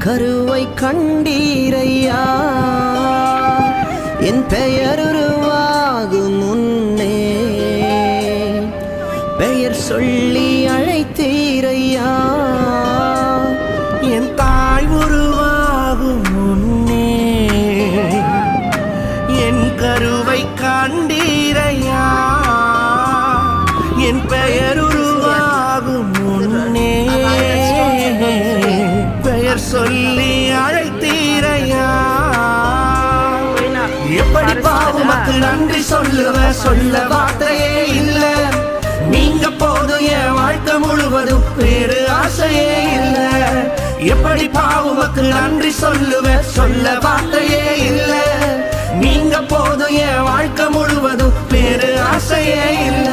கருவை கண்டீரையா என் பெயர் உருவாகும் முன்னே பெயர் சொல்லி அழைத்தீரையா என் தாய் உருவாகும் முன்னே என் கருவை கண்டீரையா என் பெயர் உருவாகும் முன்னே பெயர் சொல்லி அழைத்தீரையா எப்படி பாவமக்கு நன்றி சொல்ல வார்த்தையே இல்ல நீங்க போதும் என் வாழ்க்கை முழுவதும் வேறு ஆசையே இல்ல எப்படி பாவமக்கு நன்றி சொல்ல வார்த்தையே இல்ல நீங்க போதும் என் வாழ்க்கை முழுவதும் வேறு ஆசையே இல்ல